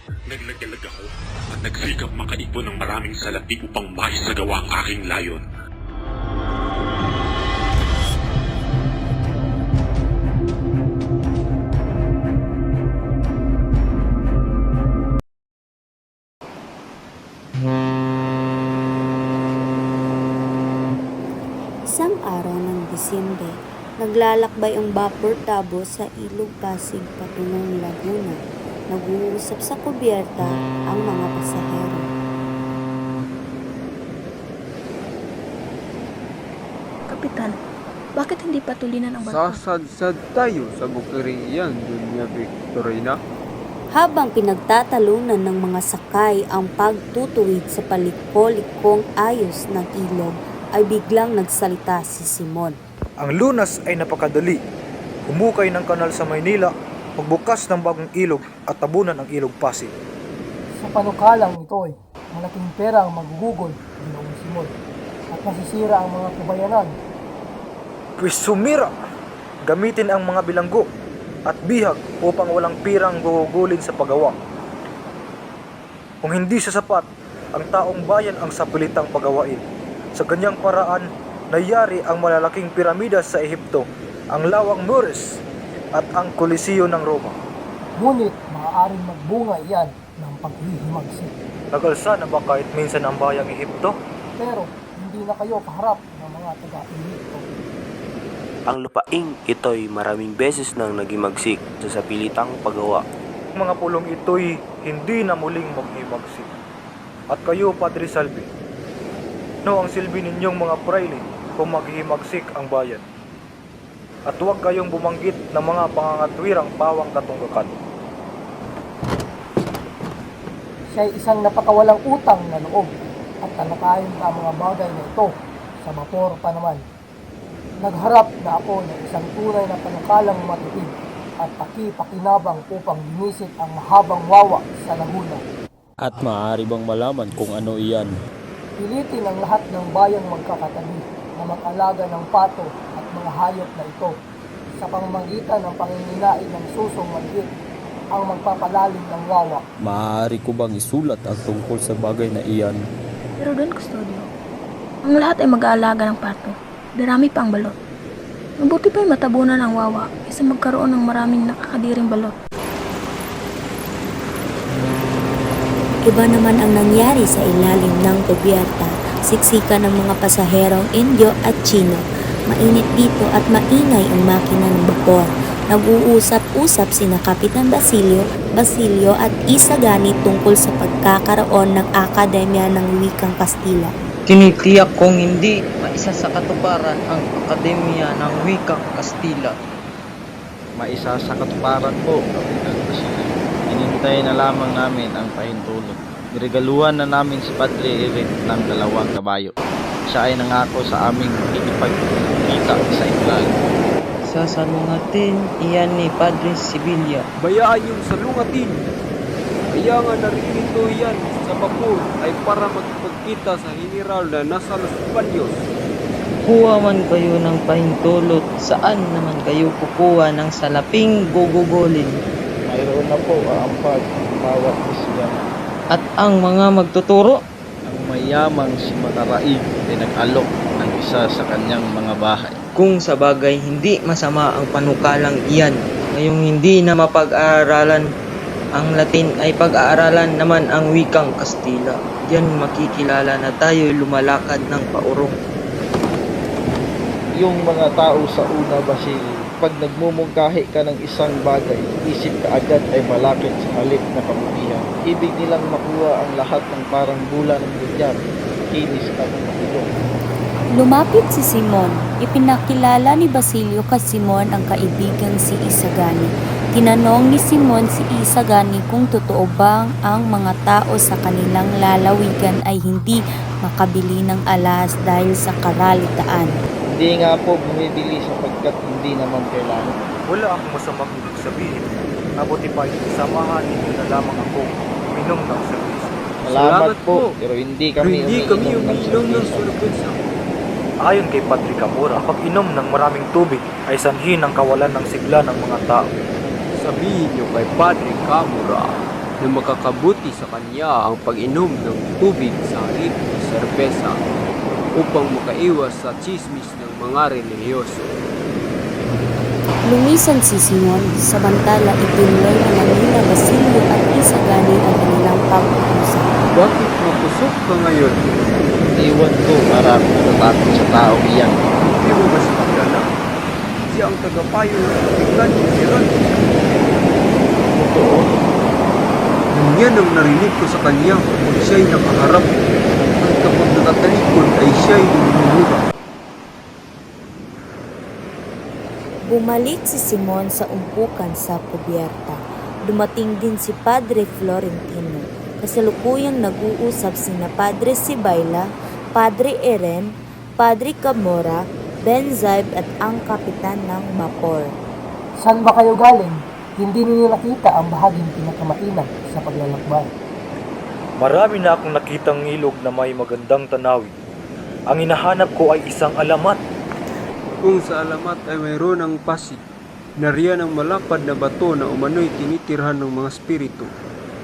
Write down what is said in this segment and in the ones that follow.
Naglagalag ako at nagsikap makaipon ng maraming salapi upang maisagawa ang aking layon. Isang araw ng Disyembre, naglalakbay ang Vapor Tabo sa Ilog Pasig patungong Laguna. Nag-uusap sa kubyerta ang mga pasahero. Kapitan, bakit hindi patulinan ang barko? Sasadsad tayo sa bukirian, Dunya Victorina. Habang pinagtatalunan ng mga sakay ang pagtutuwid sa paliko-likong ayos ng ilog, ay biglang nagsalita si Simon. Ang lunas ay napakadali. Humukay ng kanal sa Maynila, magbukas ng bagong ilog at tabunan ang ilog Pasig. Sa panukalang ito ay malaking pera ang magugugol, Ginoong Simon, at masisira ang mga kabayanan. Pues sumira! Gamitin ang mga bilanggo at bihag upang walang pirang gugugulin sa paggawa. Kung hindi sasapat, ang taong bayan ang sapilitang pagawain. Sa ganyang paraan, nayari ang malalaking piramida sa Ehipto, ang lawang Mures at ang Koliseo ng Roma. Ngunit maaaring magbunga iyan ng paghihimagsik. Nagalsa na ba kahit minsan ang bayang Ehipto? Pero hindi na kayo kaharap ng mga taga-Ehipto. Ang lupaing ito'y maraming beses nang nagimagsik sa sapilitang paggawa. Ang mga pulong ito'y hindi na muling maghimagsik. At kayo, Padre Salvi, ang silbi ninyong mga prayle kung maghihimagsik ang bayan. At huwag kayong bumanggit ng mga pangangatwirang pawang katunggakan. Siya ay isang napakawalang utang na loob at talakayin ang mga bagay na ito sa vapor pa naman. Nagharap na ako ng isang tunay na panukalang matipid at pakipakinabang upang linisin ang mahabang wawa sa Laguna. At maaari bang malaman kung ano iyan? Pilitin ang lahat ng bayang magkakatabi na mag-alaga ng pato at mga hayop na ito sa pamamagitan ng panginginain ng susong maliit ang magpapalalim ng wawa. Maaari ko bang isulat ang tungkol sa bagay na iyan? Pero Don Custodio, ang lahat ay mag-aalaga ng pato. Darami pa ang balot. Mabuti pa'y matabunan ang wawa kaysa magkaroon ng maraming nakakadiring balot. Iba naman ang nangyari sa ilalim ng kubyerta. Siksikan ng mga pasaherong Indio at Chino. Mainit dito at maingay ang makina ng vapor. Nag-uusap-usap sina Kapitan Basilio at Isagani tungkol sa pagkakaroon ng Akademya ng Wikang Kastila. Tinitiyak kong hindi maisa sa katuparan ang Akademya ng Wikang Kastila. Maisa sa katuparan po, Kapitan Basilio. Inintay na lamang namin ang pahintulot. Niregaluhan na namin si Padre Eric ng 2 kabayo. Siya ay nangako sa aming ikipagkita sa Itlal. Sasalungatin iyan ni Padre Sibilia. Bayaan yung salungatin. Kaya nga naririto yan sa vapor ay para magpagkita sa general na nasa Los Baños. Kuha man kayo ng pahintulot, saan naman kayo kukuha ng salaping gugugolin? Mayroon na po ang bawat isla. At ang mga magtuturo? Ang mayamang si Mataraig ay nag-alok ng isa sa kanyang mga bahay. Kung sa bagay hindi masama ang panukalang iyan, ngayong hindi na mapag-aaralan ang Latin ay pag-aaralan naman ang wikang Kastila. Diyan makikilala na tayo'y lumalakad ng paurong. Yung mga tao sa una, Basilio, pag nagmumungkahi ka ng isang bagay, isip ka agad ay malapit sa halip na kabutihan. Ibig nilang makuha ang lahat ng parang bula ng bilyar, kinis at makilong. Lumapit si Simon. Ipinakilala ni Basilio kay Simon ang kaibigang si Isagani. Tinanong ni Simon si Isagani kung totoo bang ang mga tao sa kanilang lalawigan ay hindi makabili ng alas dahil sa karalitaan. Hindi nga po bumibili sapagkat hindi naman kailangan. Wala akong masamang ibig sabihin. Mabuti pa samahan ninyo na lamang ako uminom ng serbisyo. Salamat po, pero hindi kami umiinom ng serbisyo. Ayon kay Padre Camura, pag-inom ng maraming tubig ay sanhi ng kawalan ng sigla ng mga tao. Sabihin niyo kay Padre Camura, na makakabuti sa kanya ang pag-inom ng tubig sa halip ng serbesa upang makaiwas sa chismis ng mga relihiyoso. Lumisan si Simon, samantala itinloy na Manila, Basilio at Isagani ang kanilang pag-uusap. Bakit mapusok ka ngayon? Iwan ko maraming natatakot sa tao iyan. Hindi mo ba siya kilala? Siya ang tagapayo ng kapiglan ni Heron. Totoo, Nang yan ang narinig ko sa kanya kapag siya'y nakaharap at kapag nakatalikod ay siya'y lumumura. Bumalik si Simon sa umpukan sa kubyerta. Dumating din si Padre Florentino. Kasalukuyang nag-uusap sina Padre Sibayla, Padre Eren, Padre Camora, Benzaib at ang kapitan ng Mapor. Saan ba kayo galing? Hindi ninyo nakita ang bahaging pinakamainam sa paglalakbay. Marami na akong nakitang ilog na may magandang tanawin. Ang hinahanap ko ay isang alamat. Kung sa alamat ay mayroon ng pasig, nariyan ang malapad na bato na umano'y tinitirhan ng mga spirito.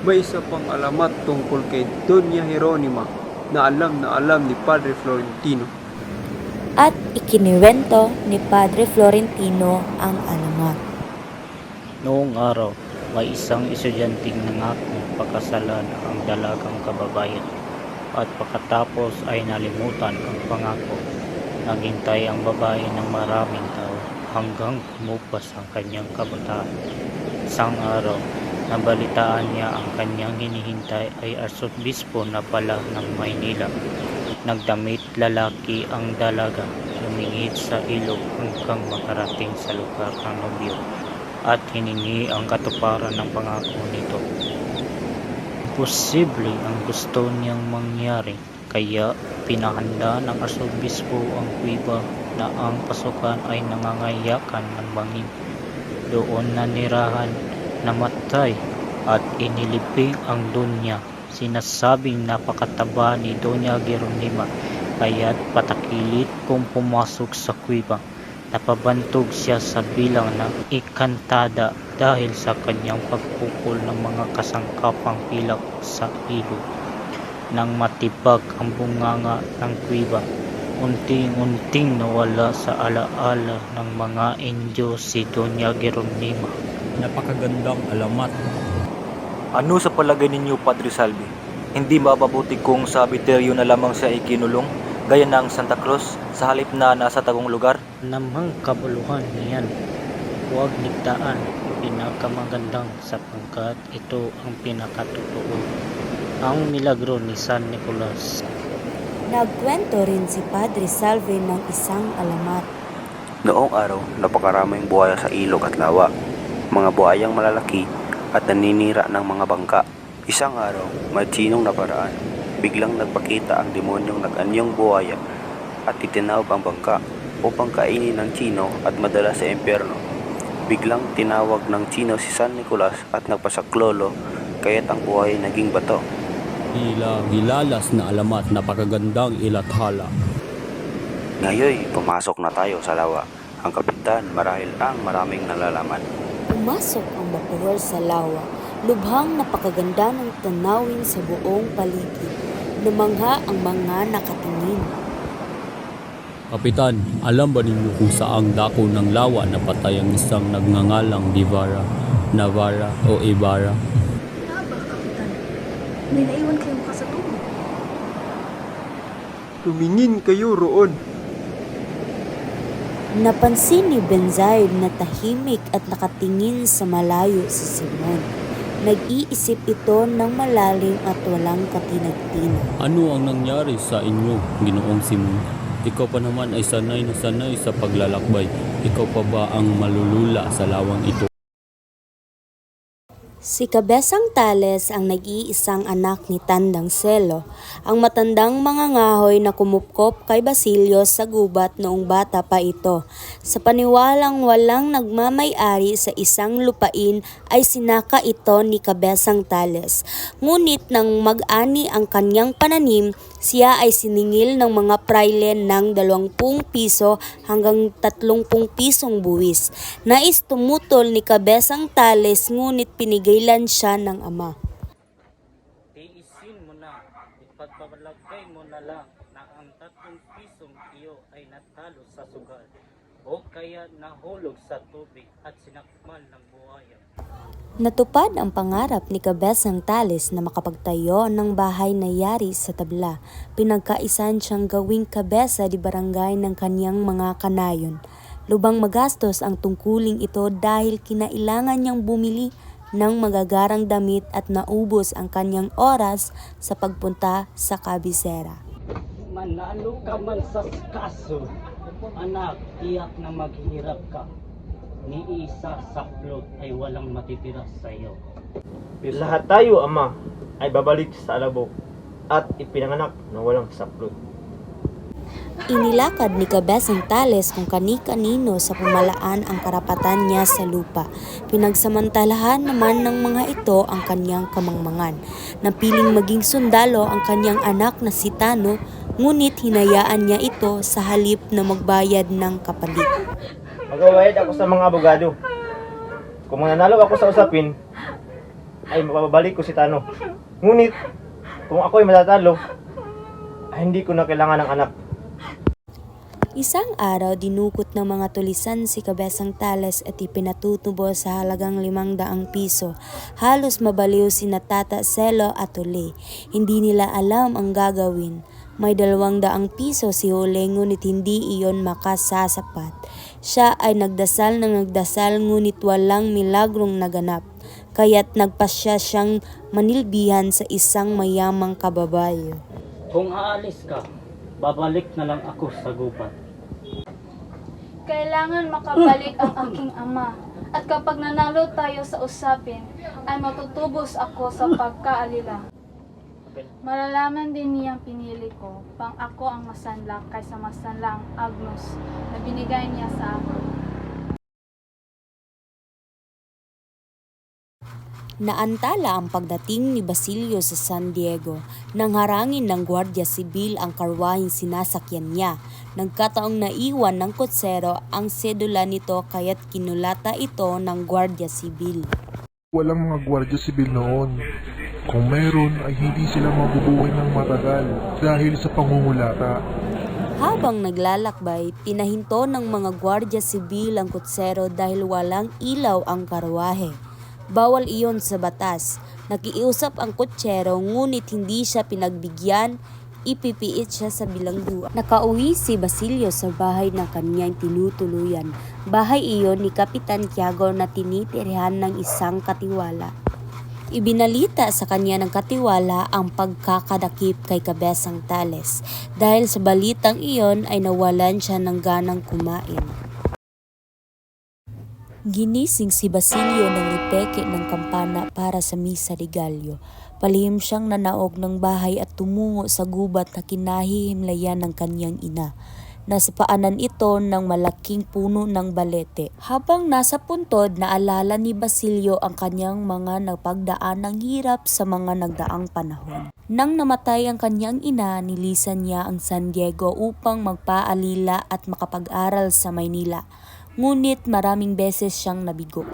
May isa pang alamat tungkol kay Doña Jeronima na alam ni Padre Florentino. At ikiniwento ni Padre Florentino ang alamat. Noong araw, may isang estudyanteng nangakong pakasalan ang dalagang kababayan at pagkatapos ay nalimutan ang pangako. Naghintay ang babae ng maraming tao hanggang kumupas ang kanyang kabataan. Isang araw, nabalitaan niya ang kanyang hinihintay ay Arsobispo na pala ng Maynila. Nagdamit lalaki ang dalaga, lumingit sa ilog hanggang makarating sa lugar ng nobyo at hiningi ang katuparan ng pangako nito. Posible ang gusto niyang mangyari, kaya pinahanda ng Arsobispo ang kuweba na ang pasukan ay nangangayakan ng bangin. Doon nanirahan, namatay at inilibing ang Donya. Sinasabing napakataba ni Doña Jeronima, kaya't patakilit kung pumasok sa kuweba. Napabantog siya sa bilang ng ikantada dahil sa kanyang pagpukol ng mga kasangkapang pilak sa ilog. Nang matibag ang bunganga ng kuweba, unting-unting nawala sa alaala ng mga Indyo si Doña Jeronima. Napakagandang alamat. Ano sa palagay ninyo, Padre Salvi? Hindi ba mabuti kung sa biteryo na lamang siya ikinulong, gaya ng Santa Cruz, sa halip na nasa tagong lugar? Namang kabuluhan niyan, huwag ligtaan pinakamagandang sapagkat ito ang pinakatotoo, ang milagro ni San Nicolas. Nagkwento rin si Padre Salvi ng isang alamat. Noong araw, napakaraming buhaya sa ilog at lawa. Mga buhayang malalaki at naninira ng mga bangka. Isang araw, may tsinong naparaan. Biglang nagpakita ang demonyong nag-anyong buhaya at itinawag ang bangka upang kainin ng Tsino at madala sa impyerno. Biglang tinawag ng Tsino si San Nicolas at nagpasaklolo, kaya't ang buhay naging bato. Gilalas na alamat, napakagandang ilathala. Ngayon, pumasok na tayo sa lawa. Ang kapitan marahil ang maraming nalalaman. Pumasok ang bapor sa lawa. Lubhang napakaganda ng tanawin sa buong paligid. Lumangha ang mga nakatingin. Kapitan, alam ba ninyo kung saang dako ng lawa napatay ang isang nagngangalang Divara, Navarra o Ibarra? Aba, Kapitan. May naiwan kayong kasatubong. Tumingin kayo roon. Napansin ni Benzaib na tahimik at nakatingin sa malayo si Simon. Nag-iisip ito ng malalim at walang katinag-tinag. Ano ang nangyari sa inyo, Ginoong Simon? Ikaw pa naman ay sanay na sanay sa paglalakbay. Ikaw pa ba ang malulula sa lawang ito? Si Kabesang Tales ang nag-iisang anak ni Tandang Selo, ang matandang mangangahoy na kumupkop kay Basilio sa gubat noong bata pa ito. Sa paniwalang walang nagmamay-ari sa isang lupain ay sinaka ito ni Kabesang Tales. Ngunit nang mag-ani ang kanyang pananim, siya ay siningil ng mga praile ng 20 piso hanggang 30 pisong buwis. Nais tumutol ni Kabesang Tales ngunit pinigilan siya ng ama. Ilagay mo na lang na ang 3 pisong iyo ay natalo sa sugal o kaya nahulog sa tubig at sinakmal ng buhaya. Natupad ang pangarap ni Cabezang Tales na makapagtayo ng bahay na yari sa tabla. Pinagkaisan siyang gawing kabesa di barangay ng kanyang mga kanayon. Lubang magastos ang tungkuling ito dahil kinailangan niyang bumili ng magagarang damit at naubos ang kanyang oras sa pagpunta sa kabisera. Manalo ka man sa kaso, anak, tiyak na maghihirap ka. Ni isa saplot ay walang matitira sa iyo. Lahat tayo, Ama, ay babalik sa alabok at ipinanganak na walang saplot. Inilakad ni Cabezang Tales kung kani-kanino sa pamalaan ang karapatan niya sa lupa. Pinagsamantalahan naman ng mga ito ang kanyang kamangmangan. Napiling maging sundalo ang kanyang anak na si Tano, ngunit hinayaan niya ito sa halip na magbayad ng kapalit. Magbabayad ako sa mga abogado. Kung mananalo ako sa usapin, ay mapabalik ko si Tano. Ngunit, kung ako ay matatalo, ay hindi ko na kailangan ng anak. Isang araw, dinukot ng mga tulisan si Cabezang Tales at ipinatutubo sa halagang 500 piso. Halos mabaliw si Tata Selo at Uli. Hindi nila alam ang gagawin. May 200 piso si Uli ngunit hindi iyon makasasapat. Siya ay nagdasal ngunit walang milagrong naganap. Kaya't nagpasya siyang manilbihan sa isang mayamang kababayo. Kung aalis ka, babalik na lang ako sa gubat. Kailangan makabalik ang aking ama. At kapag nanalo tayo sa usapin, ay matutubos ako sa pagkaalila. Malalaman din niyang pinili ko, pang ako ang masanla kaysa masanla ang Agnos na binigay niya sa akin. Naantala ang pagdating ni Basilio sa San Diego. Nang harangin ng Guardia Sibil ang karwaheng sinasakyan niya. Nagkataong naiwan ng kotsero ang sedula nito kaya't kinulata ito ng Guardia Sibil. Walang mga Guardia Sibil noon. Kung meron ay hindi sila mabubuhay ng matagal dahil sa pangungulata. Habang naglalakbay, pinahinto ng mga Guardia Sibil ang kotsero dahil walang ilaw ang karwahe. Bawal iyon sa batas. Nakiusap ang kotsero ngunit hindi siya pinagbigyan, ipipiit siya sa bilangguan. Nakauwi si Basilio sa bahay ng kanyang tinutuluyan. Bahay iyon ni Kapitan Tiago na tinitirhan ng isang katiwala. Ibinalita sa kanya ng katiwala ang pagkakadakip kay Cabezang Tales. Dahil sa balitang iyon ay nawalan siya ng ganang kumain. Ginising si Basilio ng ipeke ng kampana para sa Misa de Gallo. Palihim siyang nanaog ng bahay at tumungo sa gubat na kinahihimlayan ng kanyang ina. Nasa paanan ito ng malaking puno ng balete. Habang nasa puntod, naalala ni Basilio ang kanyang mga napagdaan ng hirap sa mga nagdaang panahon. Nang namatay ang kanyang ina, nilisan niya ang San Diego upang magpaalila at makapag-aral sa Maynila. Ngunit maraming beses siyang nabigo.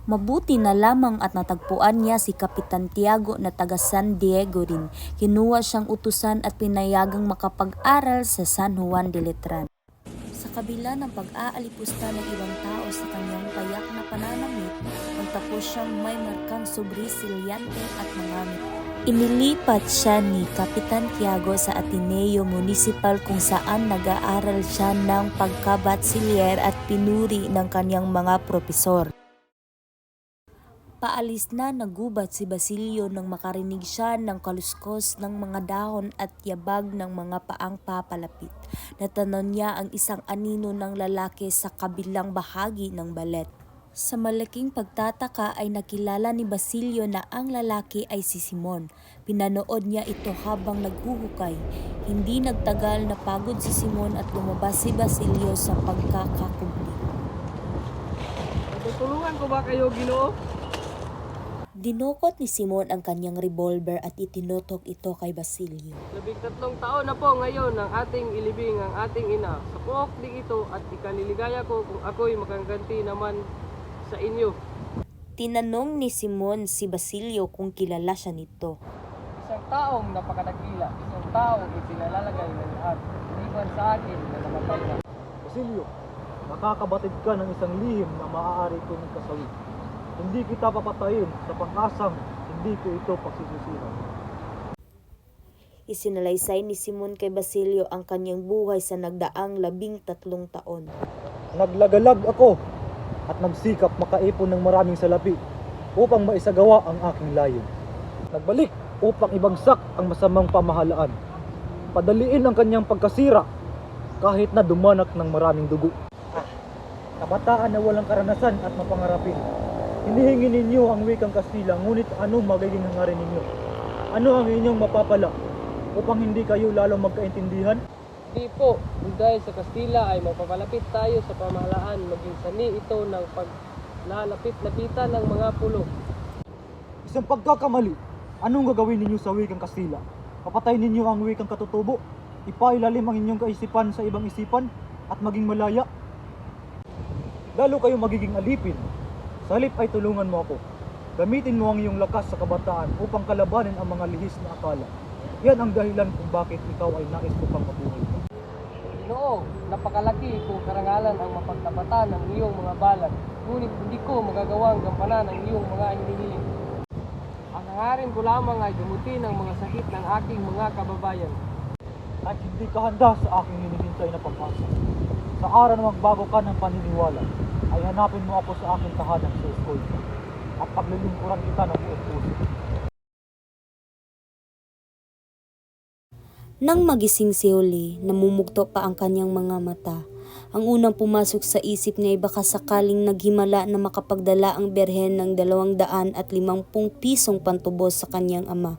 Mabuti na lamang at natagpuan niya si Kapitan Tiago na taga San Diego rin. Kinuha siyang utusan at pinayagang makapag-aral sa San Juan de Letran. Sa kabila ng pag-aalipusta ng ibang tao sa kanyang payak na pananamit, nagtapos siyang may markang sobrisilyante at mangamit. Inilipat siya ni Kapitan Tiago sa Ateneo Municipal kung saan nag-aaral siya ng pagkabatsilyer at pinuri ng kanyang mga propesor. Paalis na nagubat si Basilio nang makarinig siya ng kaluskos ng mga dahon at yabag ng mga paang papalapit. Natanon niya ang isang anino ng lalaki sa kabilang bahagi ng balet. Sa malaking pagtataka ay nakilala ni Basilio na ang lalaki ay si Simon. Pinanood niya ito habang naghuhukay. Hindi nagtagal na pagod si Simon at lumabas si Basilio sa pagkakakubli. Tutulungan ko ba kayo, Ginoo? Dinukot ni Simon ang kanyang revolver at itinutok ito kay Basilio. 13 taon na po ngayon ang ating ilibing ang ating ina. Sa puok ding ito at ikaniligaya ko kung ako'y makaganti naman sa inyo. Tinanong ni Simon si Basilio kung kilala siya nito. Isang taong napakadakila, isang taong ipinalalagay ng lahat, iniwan sa akin na namatay na. Basilio, nakakabatid ka ng isang lihim na maaari kong kasawi. Hindi kita papatayin sa pang-asang hindi ko ito pagsisisihan. Isinalaysay ni Simon kay Basilio ang kanyang buhay sa nagdaang 13 taon. Naglagalag ako at nagsikap makaipon ng maraming salapi upang maisagawa ang aking layon. Nagbalik upang ibagsak ang masamang pamahalaan. Padaliin ang kanyang pagkasira kahit na dumanak ng maraming dugo. Kabataan na walang karanasan at mapangarapin. Hinihingi ninyo ang wikang Kastila, ngunit ano magiging hangarin ninyo? Ano ang inyong mapapala upang hindi kayo lalo magkaintindihan? Di po, dahil sa Kastila ay mapapalapit tayo sa pamahalaan, maging sani ito ng paglalapit-lapitan ng mga pulo. Isang pagkakamali, anong gagawin ninyo sa wikang Kastila? Papatayin ninyo ang wikang katutubo? Ipailalim ang inyong kaisipan sa ibang isipan at maging malaya? Lalo kayo magiging alipin. Sa halip ay tulungan mo ako. Gamitin mo ang iyong lakas sa kabataan upang kalabanin ang mga lihis na akala. Yan ang dahilan kung bakit ikaw ay nais ko pang mabuhay pa. Ginoo, napakalaki kung karangalan ang mapagtabatan ng iyong mga balat, ngunit hindi ko magagawang gampanan ang iyong mga hinihiling. Ang hangarin ko lamang ay gumutin ang mga sakit ng aking mga kababayan. At hindi ka handa sa aking hinihintay na pag-asa. Sa araw na magbago ka ng paniniwala, ay hanapin mo ako sa aking tahanan sa Escolta at paglilingkuran kita ng buong puso. Nang magising si Juli, namumugto pa ang kanyang mga mata. Ang unang pumasok sa isip niya ay baka sakaling naghimala na makapagdala ang berhen ng 250 pisong pantubos sa kanyang ama.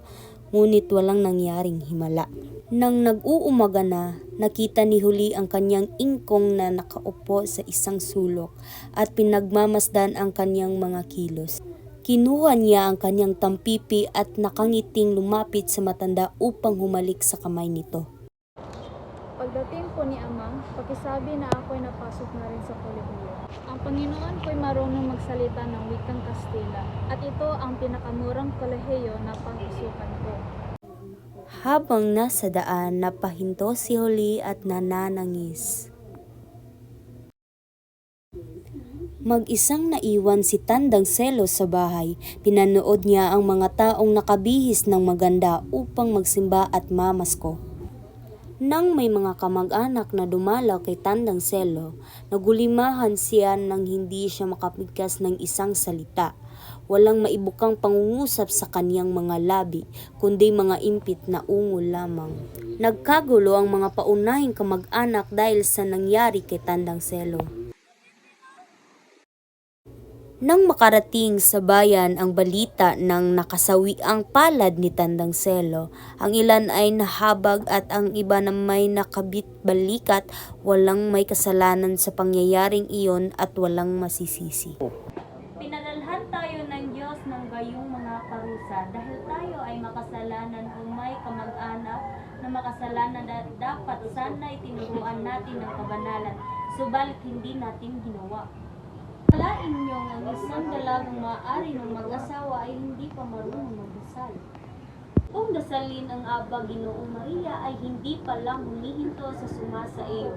Ngunit walang nangyaring himala. Nang nag-uumaga na, nakita ni Juli ang kanyang ingkong na nakaupo sa isang sulok at pinagmamasdan ang kanyang mga kilos. Kinuha niya ang kanyang tampipi at nakangiting lumapit sa matanda upang humalik sa kamay nito. Pagdating po ni Ama, pakisabi na ako'y napasok na rin sa kolehiyo. Ang Panginoon ko'y marunong magsalita ng wikang Kastila at ito ang pinakamurang kolehiyo na pangisukan ko. Habang nasa daan, napahinto si Juli at nananangis. Mag-isang naiwan si Tandang Selo sa bahay. Pinanood niya ang mga taong nakabihis ng maganda upang magsimba at mamasko. Nang may mga kamag-anak na dumalaw kay Tandang Selo, nagulimahan siya nang hindi siya makapigkas ng isang salita. Walang maibukang pangungusap sa kaniyang mga labi, kundi mga impit na ungol lamang. Nagkagulo ang mga paunahing kamag-anak dahil sa nangyari kay Tandang Selo. Nang makarating sa bayan ang balita ng nakasawiang palad ni Tandang Selo, ang ilan ay nahabag at ang iba na may nakabit-balikat, walang may kasalanan sa pangyayaring iyon at walang masisisi. Pinadalhan tayo ng Diyos ng gayong mga parusa dahil tayo ay makasalanan kung may kamag-anak na makasalanan na dapat sana itinuruan natin ng kabanalan, subalit hindi natin ginawa. Alain niyong ang isang dalagang maaari ng mag-asawa ay hindi pa marunong magdasal. Kung dasalin ang Aba Ginoong Maria ay hindi pa lang humihinto sa sumasa iyo,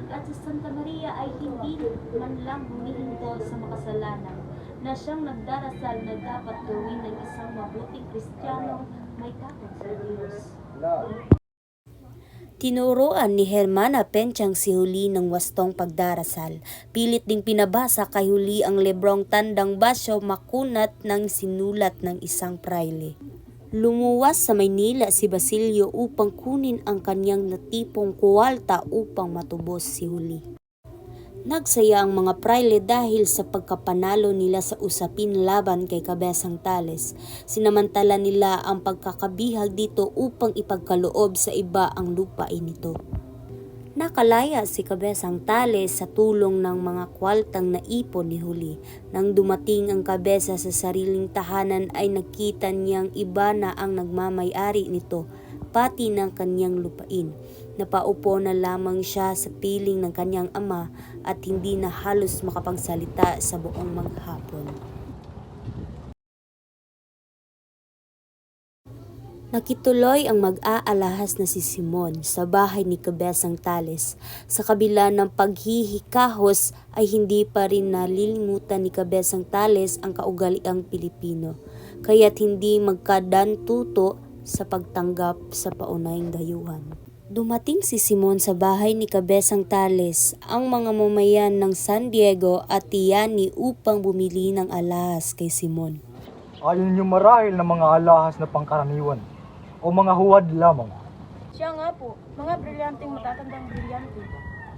at sa Santa Maria ay hindi man lang humihinto sa makasalanan, na siyang nagdarasal na dapat gawin ng isang mabuting Kristiyano may takot sa Diyos. Tinuruan ni Hermana Penchang si Juli ng wastong pagdarasal. Pilit ding pinabasa kay Juli ang librong Tandang Basyo makunat ng sinulat ng isang praile. Lumuwas sa Maynila si Basilio upang kunin ang kanyang natipong kuwalta upang matubos si Juli. Nagsaya ang mga praile dahil sa pagkapanalo nila sa usapin laban kay Kabesang Tales. Sinamantala nila ang pagkakabihag dito upang ipagkaloob sa iba ang lupain nito. Nakalaya si Kabesang Tales sa tulong ng mga kwaltang naipon ni Juli. Nang dumating ang kabesa sa sariling tahanan ay nakita niyang iba na ang nagmamay-ari nito, pati ng kanyang lupain. Napaupo na lamang siya sa piling ng kanyang ama at hindi na halos makapagsalita sa buong maghapon. Nakituloy ang mag-aalahas na si Simon sa bahay ni Kabesang Tales. Sa kabila ng paghihikahos ay hindi pa rin nalilimutan ni Kabesang Tales ang kaugaliang Pilipino, kaya't hindi magkadantuto sa pagtanggap sa paunahing dayuhan. Dumating si Simon sa bahay ni Kabesang Tales, ang mga mamayan ng San Diego at Tiani upang bumili ng alahas kay Simon. Ayon niyo marahil na mga alahas na pangkaraniwan o mga huwad lamang. Siya nga po, mga brilyanteng matatandang brilyante,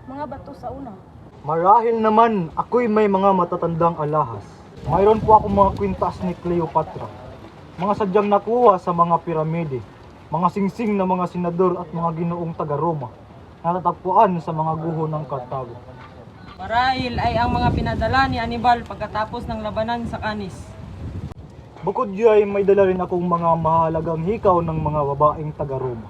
mga bato sa una. Marahil naman ako'y may mga matatandang alahas. Mayroon po akong mga kwintas ni Cleopatra, mga sadyang nakuha sa mga piramide, mga singsing na mga senador at mga ginoong taga-Roma, natatagpuan sa mga guho ng Cartago. Marahil ay ang mga pinadala ni Anibal pagkatapos ng labanan sa Canis. Bukod diyan, may dala rin akong mga mahalagang hikaw ng mga babaeng taga-Roma.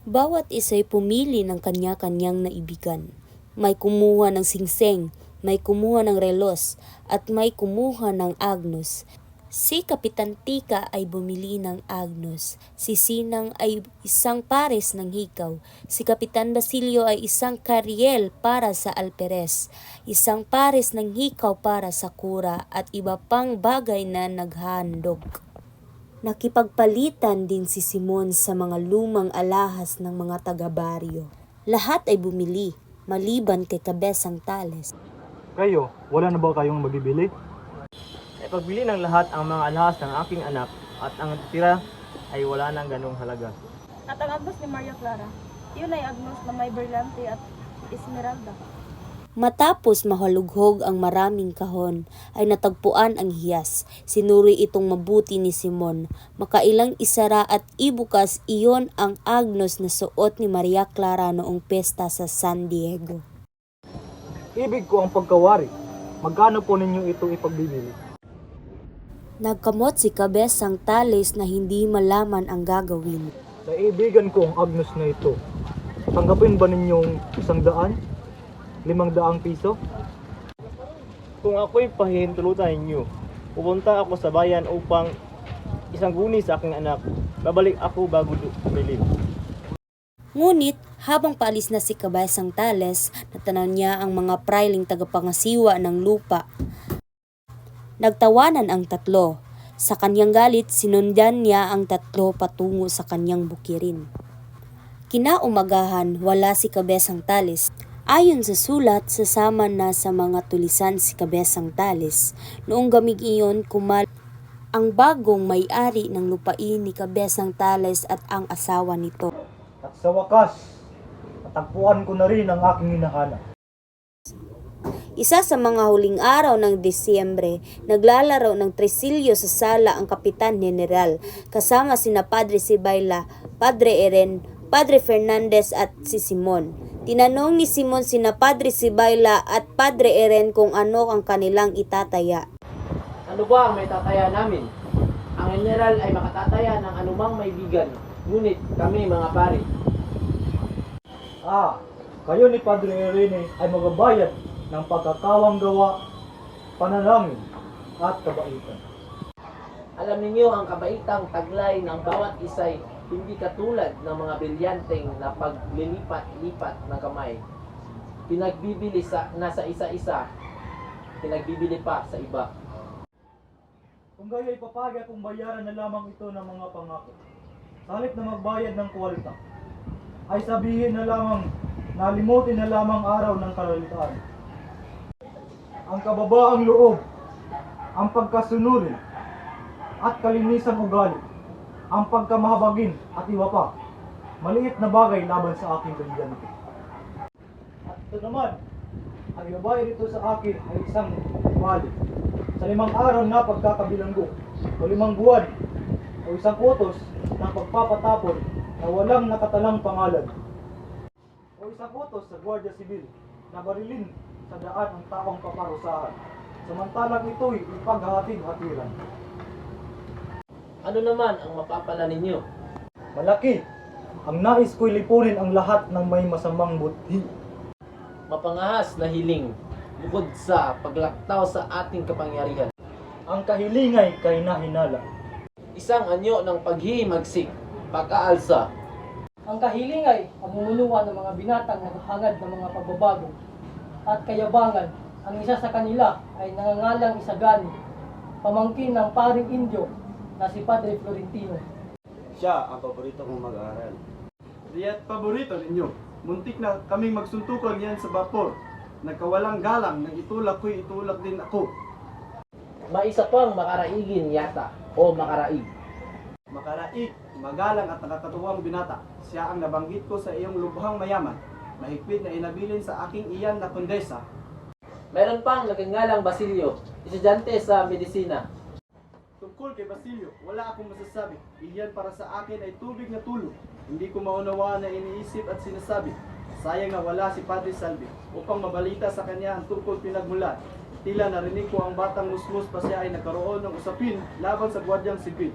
Bawat isa'y pumili ng kanya-kanyang naibigan. May kumuha ng singseng, may kumuha ng relos, at may kumuha ng agnos. Si Kapitan Tika ay bumili ng agnos, si Sinang ay isang pares ng hikaw, si Kapitan Basilio ay isang karyel para sa alperes, isang pares ng hikaw para sa kura at iba pang bagay na naghahandog. Nakipagpalitan din si Simon sa mga lumang alahas ng mga taga-baryo. Lahat ay bumili, maliban kay Kabesang Tales. Kayo, wala na ba kayong mabibili? Pagbili ng lahat ang mga alahas ng aking anak at ang tira ay wala nang ganong halaga. At ang agnos ni Maria Clara, yun ay agnos na may brilyante at esmeralda. Matapos mahalughog ang maraming kahon, ay natagpuan ang hiyas. Sinuri itong mabuti ni Simon. Makailang isara at ibukas iyon ang agnos na suot ni Maria Clara noong pesta sa San Diego. Ibig ko ang pagkawari. Magkano po ninyo ito ipagbibili? Nagkamot si Kabesang Tales na hindi malaman ang gagawin. Naibigan ko ang agnos na ito. Tanggapin ba ninyong 100? 500 piso? Kung ako'y pahihintulutan ninyo, pupunta ako sa bayan upang isang guni sa aking anak. Babalik ako bago bumili. Ngunit habang paalis na si Kabesang Tales, natanaw niya ang mga prailing tagapangasiwa ng lupa. Nagtawanan ang tatlo. Sa kanyang galit, sinundan niya ang tatlo patungo sa kanyang bukirin. Kinaumagahan, wala si Kabesang Tales. Ayon sa sulat, sasama na sa mga tulisan si Kabesang Tales. Noong gamig iyon, kumal ang bagong may-ari ng lupain ni Kabesang Tales at ang asawa nito. At sa wakas, natagpuan ko na rin ang aking hinahanap. Isa sa mga huling araw ng Disyembre, naglalaro ng tresilyo sa sala ang Kapitan General, kasama sina Padre Sibayla, Padre Eren, Padre Fernandez at si Simon. Tinanong ni Simon sina Padre Sibayla at Padre Eren kung ano ang kanilang itataya. Ano ba ang may tataya namin? Ang general ay makatataya ng anumang may bigan, ngunit kami mga pari. Kayo ni Padre Irene ay magabayad ng pagkakawang gawa, panalangin at kabaitan. Alam ninyo ang kabaitang taglay ng bawat isa'y hindi katulad ng mga brilyanteng na paglilipat-lipat ng kamay. Pinagbibili nasa isa-isa, pinagbibili pa sa iba. Kung gayo'y papagay kung bayaran na lamang ito ng mga pangako. Sa halip na magbayad ng kwalta, ay sabihin na lamang, nalimutin na lamang araw ng kalalitaan. Ang kababaang loob, ang pagkasunuri, at kalinisang ugali, ang pagkamahabagin at iba pa, maliit na bagay laban sa aking brilyante. At ito naman, ang ibabayad ito sa akin ay isang bali. Sa 5 araw na pagkakabilanggo, o 5 buwan, o isang utos ng pagpapatapon na walang nakatalang pangalan, o isang utos sa Guardia Civil na barilin sa daan ang taong kaparusahan, samantalang ito'y ipaghahatid-hatiran. Ano naman ang mapapala ninyo? Malaki! Ang nais ko'y lipunin ang lahat ng may masamang buti. Mapangahas na hiling, bukod sa paglaktaw sa ating kapangyarihan. Ang kahilingay kay nahinala. isang anyo ng paghihimagsik, pag-aalsa. Ang kahiling ay pamumunuan ng mga binatang naghahangad ng mga pagbabago at kayabangan. Ang isa sa kanila ay nangangalang Isagani, pamangkin ng paring Indio na si Padre Florentino. Siya ang paborito kong mag-aaral. Diya't paborito ninyo. Muntik na kaming magsuntukan yan sa vapor. Nagkawalang galang, nang itulak ko'y itulak din ako. Maisa pang makaraigin yata o makaraig. Makaraig, magalang at nakakatuwang binata. Siya ang nabanggit ko sa iyong lubhang mayaman. Mahigpit na inabilin sa aking iyan na kondesa. Meron pang nagngangalang Basilio, estudyante sa medisina. Tungkol kay Basilio, wala akong masasabi. Iyan para sa akin ay tubig na tulog. Hindi ko maunawaan na iniisip at sinasabi. Sayang na wala si Padre Salvi upang mabalita sa kanya ang tungkol pinagmulan. Tila narinig ko ang batang musmus pa siya ay nagkaroon ng usapin laban sa gwardyang sibil.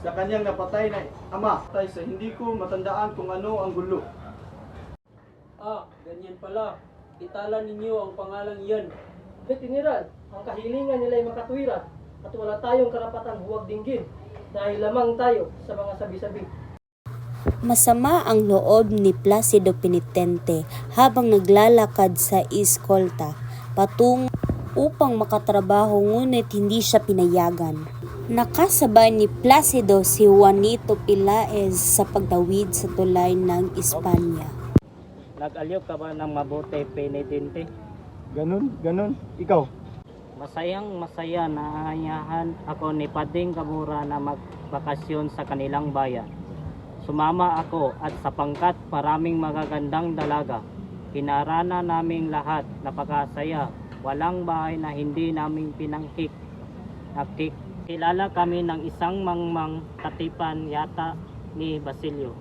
Sa kanyang napatay na ama, tay sa hindi ko matandaan kung ano ang gulo. Ah, ganyan pala. Itala ninyo ang pangalang iyan. Tiniran, ang kahilingan nila ay makatwiran at wala tayong karapatang huwag dinggin dahil lamang tayo sa mga sabi-sabi. Masama ang loob ni Placido Penitente habang naglalakad sa eskolta patungo upang makatrabaho ngunit hindi siya pinayagan. Nakasabay ni Placido si Juanito Pilaez sa pagtawid sa tulay ng Espanya. Nag-aliw ka ba ng mabuti, Penitente? Ganun. Ikaw? Masayang-masaya na aanyahan ako ni Pading Kamura na magbakasyon sa kanilang bayan. Sumama ako at sa pangkat maraming magagandang dalaga. Pinarana naming lahat, napakasaya. Walang bahay na hindi namin pinangkik. Nakikilala kami ng isang mangmang katipan yata ni Basilio.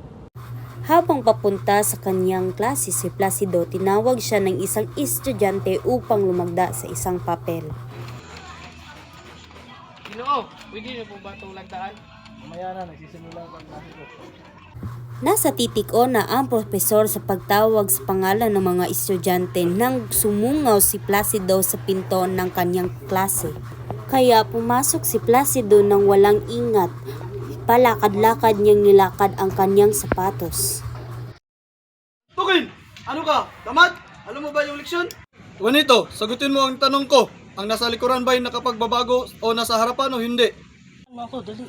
Habang papunta sa kanyang klase si Placido, tinawag siya ng isang estudyante upang lumagda sa isang papel. Ginoo, pwede na po ba itong lagdaan? Mamaya na, nagsisimula ang klase ko. Nasa titik-o na ang profesor sa pagtawag sa pangalan ng mga estudyante nang sumungaw si Placido sa pinto ng kanyang klase. Kaya pumasok si Placido nang walang ingat. Palakad-lakad niyang nilakad ang kanyang sapatos. Tukin! Ano ka? Tamad? Alam mo ba yung leksyon? Juanito, sagutin mo ang tanong ko. Ang nasa likuran ba ay nakapagbabago o nasa harapan o hindi? Ako, dali.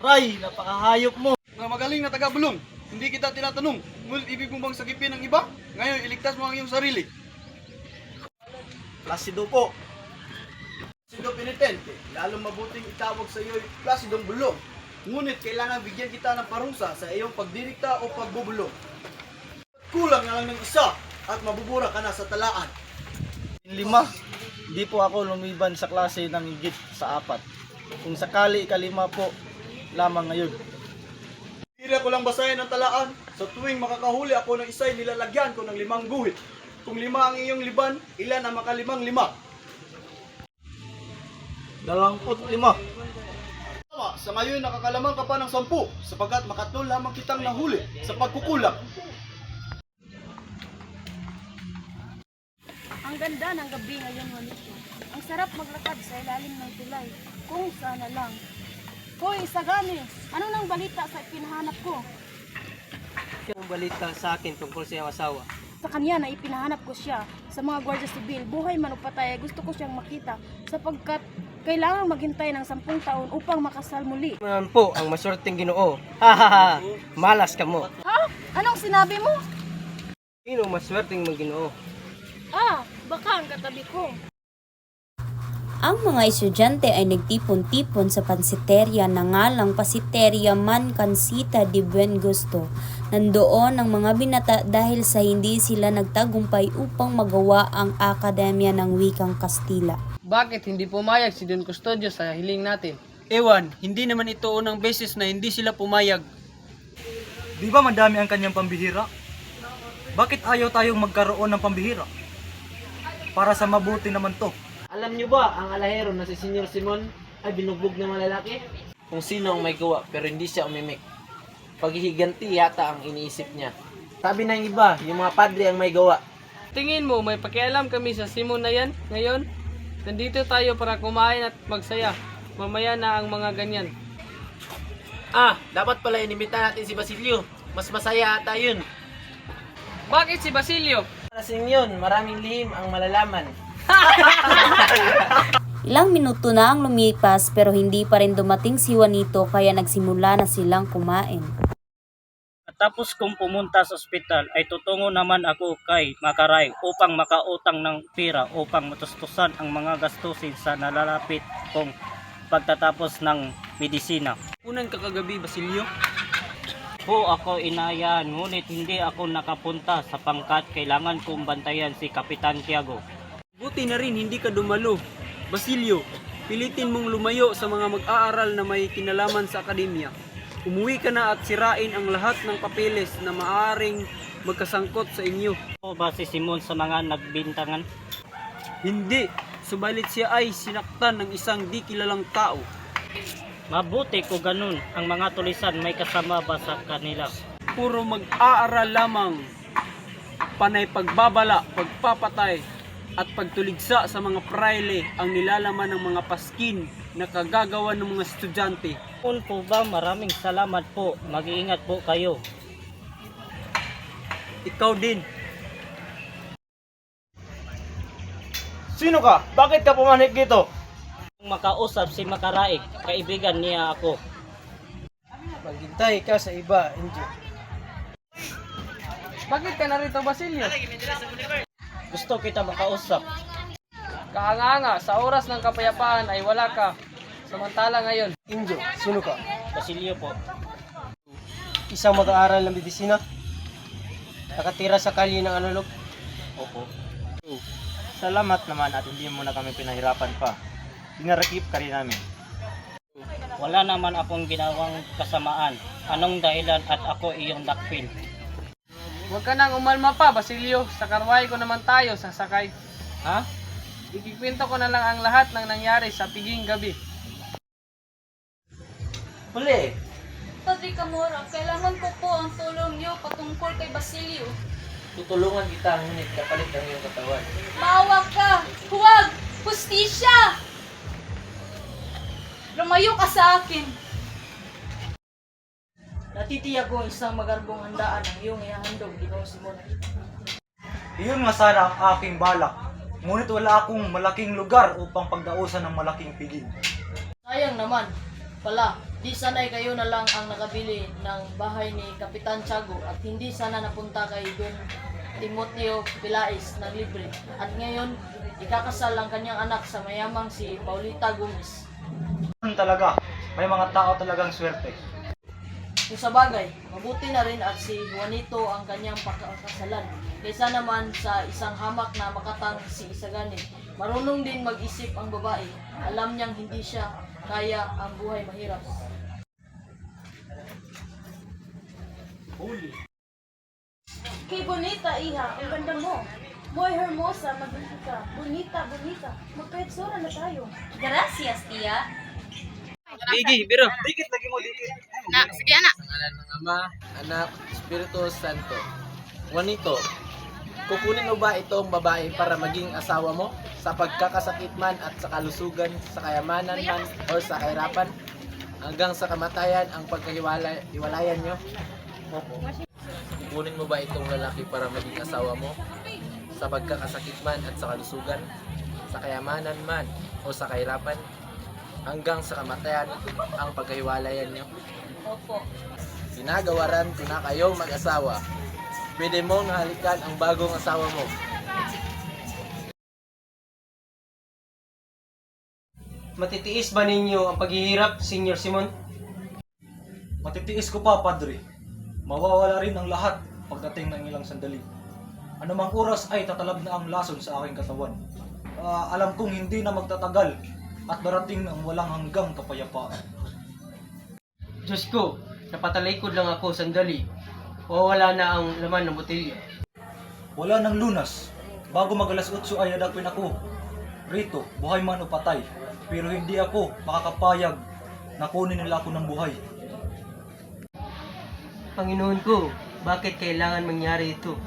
Ray, napakahayop mo. Mga magaling na taga-bulong. Hindi kita tinatanong. Ngunit ibig mo bang sagipin ng iba? Ngayon, iligtas mo ang iyong sarili. Placido po. Placido Penitente. Lalong mabuting itawag sa iyo Placidong Bulong. Ngunit kailangan bigyan kita ng parusa sa iyong pagdirikta o pagbubulong. Kulang na lang ng isa at mabubura ka na sa talaan. 5. Hindi po ako lumiban sa klase ng higit sa 4. Kung sakali ikalima po lamang ngayon. Tira ko lang basahin ang talaan. Sa tuwing makakahuli ako ng isa'y nilalagyan ko ng 5 guhit. Kung 5 ang iyong liban, ilan ang makalimang 5? 25. Sa ngayon nakakalamang ka pa ng 10 sapagkat makatlo lamang kitang nahuli sa pagkukulang. Ang ganda ng gabi ngayon, Juanito. Ang sarap maglakad sa ilalim ng tulay. Kung sana lang. Hoy, Isagani! Ano nang balita sa ipinahanap ko? Ang balita sa akin tungkol sa iyong asawa. Sa kanya na ipinahanap ko siya sa mga gwardiya sibil. Buhay man o patay, gusto ko siyang makita sapagkat kailangan maghintay ng 10 taon upang makasal muli. Naman po ang maswerteng Ginoo. Hahaha, malas ka mo. Ha? Anong sinabi mo? Sino maswerteng mga Ginoo? Baka ang katabi ko. Ang mga estudyante ay nagtipon-tipon sa pansiteria na ngalang Pasiteria Mancancita de Buen Gusto. Nandoon ang mga binata dahil sa hindi sila nagtagumpay upang magawa ang Akademya ng Wikang Kastila. Bakit hindi pumayag si Don Custodio sa hiling natin? Ewan, hindi naman ito unang beses na hindi sila pumayag. Di ba madami ang kanyang pambihira? Bakit ayaw tayong magkaroon ng pambihira? Para sa mabuti naman to. Alam niyo ba, ang alahero na si Senyor Simon ay binugbog ng mga lalaki? Kung sino ang may gawa pero hindi siya umimik. Paghihiganti yata ang iniisip niya. Sabi ng iba, yung mga padre ang may gawa. Tingin mo, may pakialam kami sa Simon na yan ngayon? Nandito tayo para kumain at magsaya. Mamaya na ang mga ganyan. Dapat pala inimita natin si Basilio. Mas masaya ata yun. Bakit si Basilio? Kasing yun, maraming lihim ang malalaman. Ilang minuto na ang lumipas pero hindi pa rin dumating si Juanito kaya nagsimula na silang kumain. Tapos kung pumunta sa ospital ay tutungo naman ako kay Makaray upang makautang ng pera upang matustusan ang mga gastusin sa nalalapit kong pagtatapos ng medisina. Unan ka kagabi, Basilio? Po ako inayan, ngunit hindi ako nakapunta sa pangkat kailangan kong bantayan si Kapitan Tiago. Buti na rin hindi ka dumalo. Basilio, pilitin mong lumayo sa mga mag-aaral na may kinalaman sa akademya. Umuwi ka na at sirain ang lahat ng papeles na maaaring magkasangkot sa inyo. O ba si Simon sa mga nagbintangan? Hindi, subalit siya ay sinaktan ng isang di kilalang tao. Mabuti ko ganun, ang mga tulisan may kasama ba sa kanila? Puro mag-aaral lamang, panay pagbabala, pagpapatay, at pagtuligsa sa mga praile ang nilalaman ng mga paskin na kagagawa ng mga estudyante. Kung po ba, maraming salamat po, mag-iingat po kayo. Ikaw din. Sino ka? Bakit ka pumanik dito? Makausap si Makaraig, kaibigan niya ako. Maghintay ka sa iba, hindi. Bakit ka narito, Basilio? Gusto kita makausap. Kaanganga, sa oras ng kapayapaan ay wala ka. Samantala ngayon. Injo, sino ka? Basilio po. Isang mag-aaral ng medisina? Nakatira sa kalye ng Anulog? Opo. Salamat naman at hindi mo na kami pinahirapan pa. Dinarakip ka rin namin. Wala naman akong ginawang kasamaan. Anong dahilan at ako iyong dakpil? Huwag ka nang umalma pa, Basilio. Sa karwahe ko naman tayo sasakay. Ha? Ikikwento ko na lang ang lahat ng nangyari sa piging gabi. Huli! Padre Camora, kailangan ko po ang tulong niyo patungkol kay Basilio. Tutulungan kita, ngunit kapalit ang iyong katawan. Maawa ka! Huwag! Hustisya! Lumayo ka sa akin! Natitiyak ko isang magarbong handaan ang iyong ihahandog, Ginoong Simon. Iyon nga sana ang aking balak. Ngunit wala akong malaking lugar upang pagdausan ng malaking piging. Sayang naman, pala, di sanay kayo na lang ang nakabili ng bahay ni Kapitan Tiago at hindi sana napunta kay Don Timoteo Pilais ng libre. At ngayon, ikakasal ang kanyang anak sa mayamang si Paulita Gomez. Talaga, may mga tao talagang swerte. Kung sa bagay, mabuti na rin at si Juanito ang kanyang pagkakasalan. Kaysa naman sa isang hamak na makatang si Isagani. Marunong din mag-isip ang babae. Alam niyang hindi siya kaya ang buhay mahirap. Holy. Kay Bonita, iha, ang ganda mo. Muy hermosa, maganda ka. Bonita, bonita. Magkaitsura na tayo. Gracias, tia. Bigi, biro. Dikit lagi mo, dikit. Sige, anak. Sa ngalan ng Ama, Anak, Espiritu Santo. Juanito, kukunin mo ba itong babae para maging asawa mo? Sa pagkakasakit man at sa kalusugan, sa kayamanan man o sa kahirapan, hanggang sa kamatayan ang pagkahiwalayan nyo? Opo. Kukunin mo ba itong lalaki para maging asawa mo? Sa pagkakasakit man at sa kalusugan, sa kayamanan man o sa kahirapan, hanggang sa kamatayan ang pagkahiwalayan nyo? Opo. Ginagawaran ko na kayong mag-asawa. Pwede mong halikan ang bagong asawa mo. Matitiis ba ninyo ang paghihirap, Senior Simon? Matitiis ko pa, Padre. Mawawala rin ang lahat pagdating ng ilang sandali. Anumang oras ay tatalab na ang lason sa aking katawan. Alam kong hindi na magtatagal at darating ang walang hanggang kapayapaan. Diyos ko, napatalikod lang ako sandali. O wala na ang laman ng botelya. Wala nang lunas. Bago mag alas 8 ay nadagpin ako. Rito, buhay man o patay. Pero hindi ako makakapayag na kunin nila ako ng buhay. Panginoon ko, bakit kailangan mangyari ito?